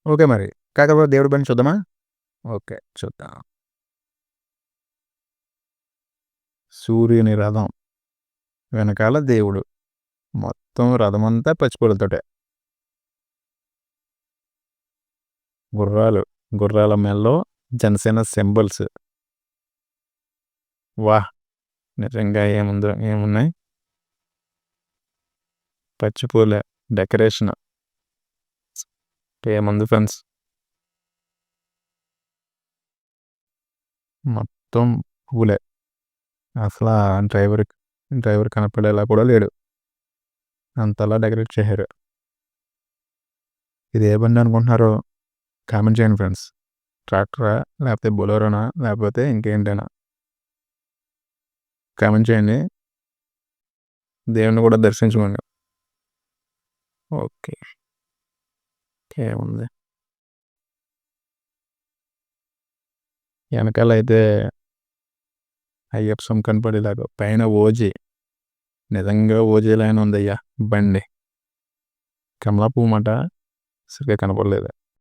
Okay మరి. కాకరపూడి దేవుడి బండి చూద్దామా? ఓకే. చూద్దాం. సూర్యుని రథం. వెనకాల దేవుడు. మొత్తం రథమంతా పచ్చిపూలతోటే. గుర్రాలు. గుర్రాల మెడలో జనసేన సింబల్స్. వాహ్! నిజంగా ఏమున్నాయి? పచ్చిపూలే డెకరేషన్. ఏముంది ఫ్రెండ్స్? మొత్తం పూలే. అసలా డ్రైవర్ కనపడేలా కూడా లేడు. అంతలా డెకరేట్ చేశారు. ఇది ఏ బండి అనుకుంటున్నారో కామెంట్ చేయండి ఫ్రెండ్స్. ట్రాక్టరా? లేకపోతే బొలెరోనా? లేకపోతే ఇంకేంటైనా? కామెంట్ చేయండి. దేవుడిని కూడా దర్శించుకోండి. ఓకే. ఏముంది? వెనకాలైతే అయ్యప్ప స్వామి కనపడేలాగా పైన ఓజీ. నిజంగా ఓజీలాగానే ఉందయ్యా బండి. కమలా పువ్వు మాట సరిగ్గా కనపడలేదు.